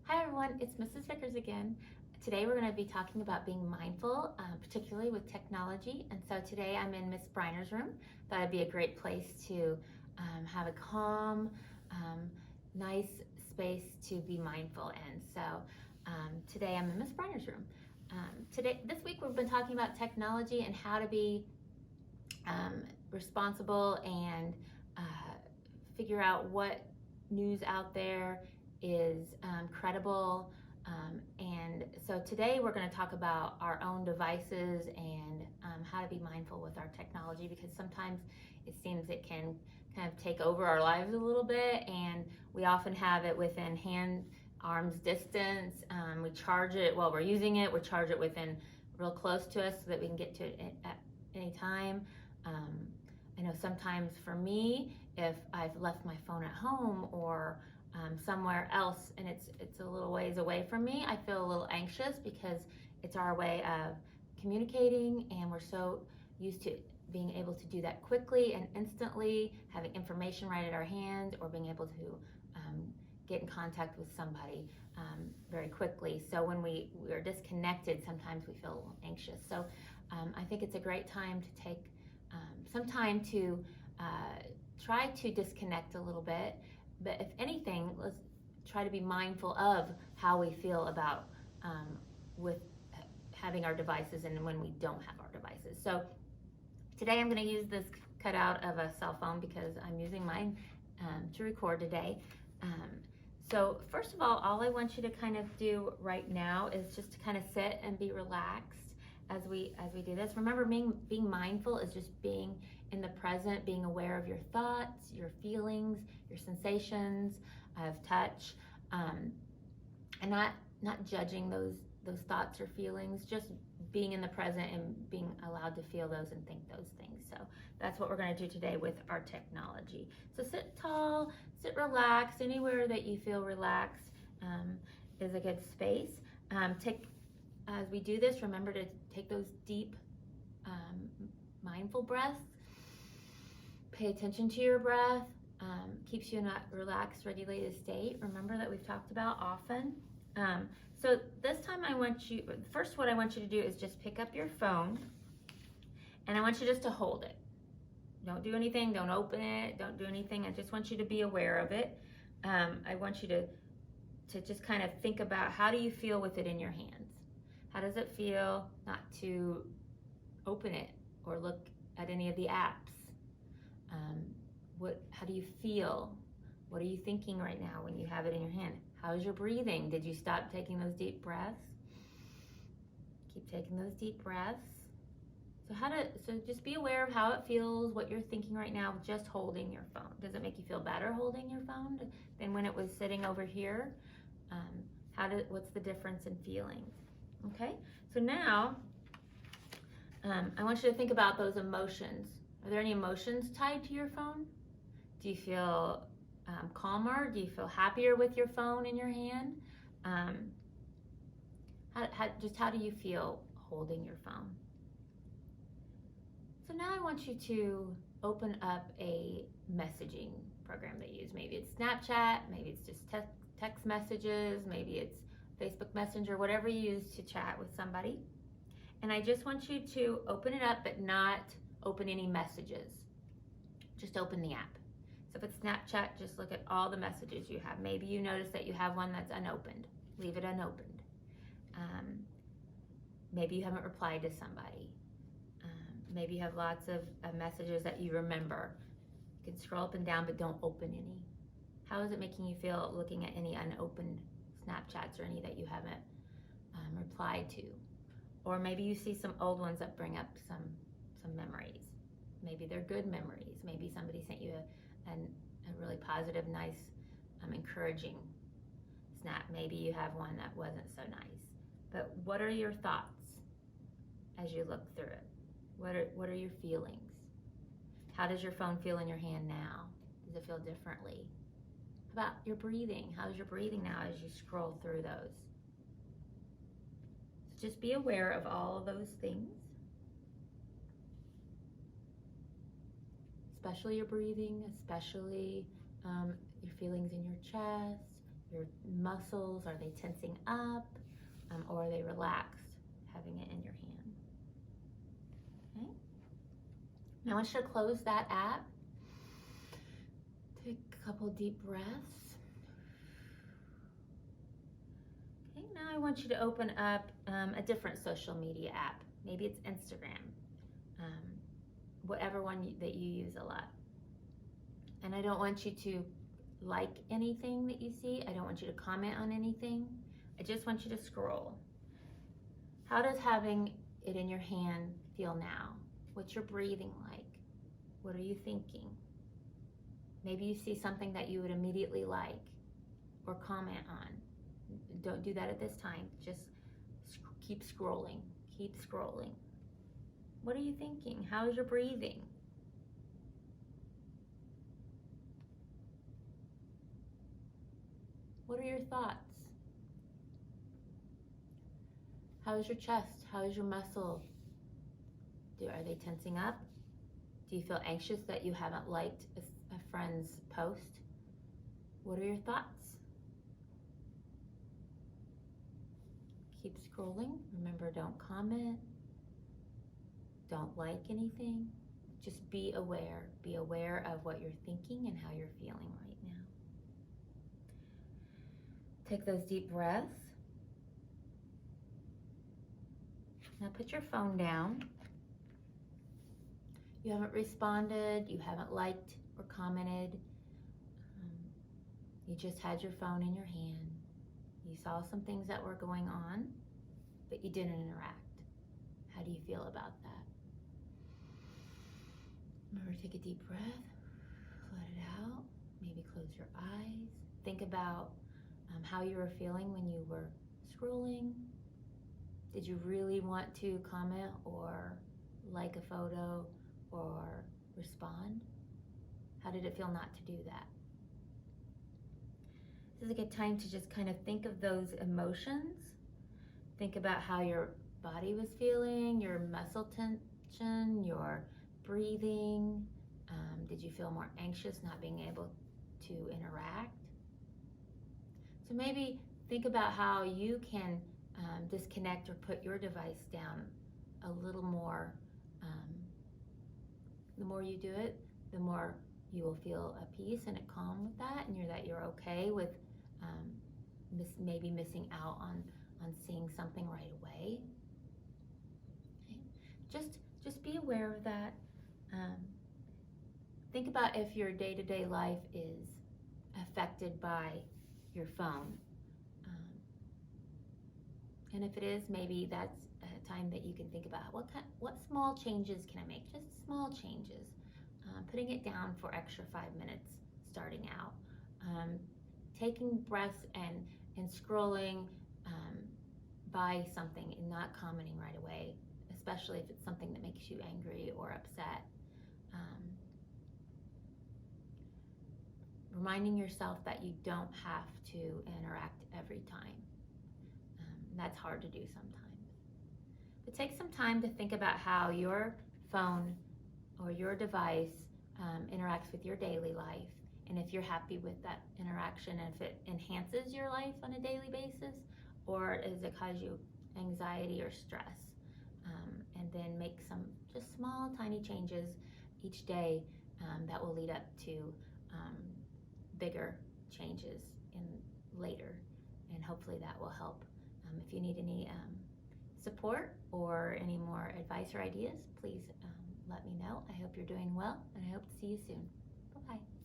Hi everyone, it's Mrs. Vickers again. Today we're going to be talking about being mindful, particularly with technology. And so today I'm in Miss Briner's room. Thought it'd be a great place to have a calm, nice space to be mindful in. So today I'm in Miss Briner's room. This week we've been talking about technology and how to be responsible and figure out what news out there is credible. And so today we're going to talk about our own devices and how to be mindful with our technology, because sometimes it seems it can kind of take over our lives a little bit, and we often have it within arm's distance. We charge it while we're using it. We charge it within real close to us so that we can get to it at any time. I know sometimes for me, if I've left my phone at home or somewhere else and it's a little ways away from me, I feel a little anxious because it's our way of communicating, and we're so used to being able to do that quickly and instantly, having information right at our hand, or being able to get in contact with somebody very quickly. So when we are disconnected, sometimes we feel a little anxious. So I think it's a great time to take some time to try to disconnect a little bit. But if anything, let's try to be mindful of how we feel about with having our devices and when we don't have our devices. So today I'm going to use this cutout of a cell phone because I'm using mine to record today. So first of all I want you to kind of do right now is just to kind of sit and be relaxed as we do this. Remember, being mindful is just being in the present, being aware of your thoughts, your feelings, your sensations of touch, and not judging those thoughts or feelings, just being in the present and being allowed to feel those and think those things. So that's what we're going to do today with our technology. So sit tall, sit relaxed. Anywhere that you feel relaxed is a good space. As we do this, remember to take those deep, mindful breaths. Pay attention to your breath. Keeps you in a relaxed, regulated state. Remember that we've talked about often. So this time what I want you to do is just pick up your phone, and I want you just to hold it. Don't do anything, don't open it, don't do anything. I just want you to be aware of it. I want you to just kind of think about, how do you feel with it in your hands? How does it feel not to open it or look at any of the apps? How do you feel? What are you thinking right now when you have it in your hand? How's your breathing? Did you stop taking those deep breaths? Keep taking those deep breaths. So just be aware of how it feels, what you're thinking right now, just holding your phone. Does it make you feel better holding your phone than when it was sitting over here? What's the difference in feelings? Okay, so now I want you to think about those emotions. Are there any emotions tied to your phone? Do you feel calmer? Do you feel happier with your phone in your hand? How do you feel holding your phone? So now I want you to open up a messaging program that you use. Maybe it's Snapchat, maybe it's just text messages, maybe it's Facebook Messenger, whatever you use to chat with somebody. And I just want you to open it up, but not open any messages. Just open the app. So if it's Snapchat, just look at all the messages you have. Maybe you notice that you have one that's unopened. Leave it unopened. Maybe you haven't replied to somebody. Maybe you have lots of messages that you remember. You can scroll up and down, but don't open any. How is it making you feel looking at any unopened Snapchats or any that you haven't replied to? Or maybe you see some old ones that bring up some memories. Maybe they're good memories. Maybe somebody sent you a really positive, nice, encouraging snap. Maybe you have one that wasn't so nice. But what are your thoughts as you look through it? What are your feelings? How does your phone feel in your hand now? Does it feel differently? How about your breathing? How's your breathing now as you scroll through those? So just be aware of all of those things, especially your breathing, especially your feelings in your chest, your muscles, are they tensing up, or are they relaxed, having it in your hand? Okay. Now I want you to close that app. Take a couple deep breaths. Okay, now I want you to open up a different social media app. Maybe it's Instagram, whatever one that you use a lot. And I don't want you to like anything that you see. I don't want you to comment on anything. I just want you to scroll. How does having it in your hand feel now? What's your breathing like? What are you thinking? Maybe you see something that you would immediately like or comment on. Don't do that at this time. Just keep scrolling. Keep scrolling. What are you thinking? How is your breathing? What are your thoughts? How is your chest? How is your muscle? Are they tensing up? Do you feel anxious that you haven't liked a friend's post? What are your thoughts? Keep scrolling. Remember, don't comment. Don't like anything. Just be aware. Be aware of what you're thinking and how you're feeling right now. Take those deep breaths. Now put your phone down. You haven't responded, you haven't liked or commented. You just had your phone in your hand. You saw some things that were going on, but you didn't interact. How do you feel about that? Remember to take a deep breath, let it out, maybe close your eyes. Think about how you were feeling when you were scrolling. Did you really want to comment or like a photo or respond? How did it feel not to do that? This is a good time to just kind of think of those emotions. Think about how your body was feeling, your muscle tension, your breathing. Did you feel more anxious not being able to interact? So maybe think about how you can disconnect or put your device down a little more. The more you do it, the more you will feel at peace and at calm with that, and you're okay with maybe missing out on seeing something right away. Okay. Just be aware of that. Think about if your day-to-day life is affected by your phone. And if it is, maybe that's a time that you can think about what small changes can I make? Just small changes. Putting it down for extra 5 minutes starting out. Taking breaths and scrolling by something and not commenting right away, especially if it's something that makes you angry or upset. Reminding yourself that you don't have to interact every time. That's hard to do sometimes. But take some time to think about how your phone or your device interacts with your daily life, and if you're happy with that interaction, and if it enhances your life on a daily basis, or does it cause you anxiety or stress. And then make some just small, tiny changes each day that will lead up to bigger changes later, and hopefully that will help. If you need any support or any more advice or ideas, please let me know. I hope you're doing well, and I hope to see you soon. Bye-bye.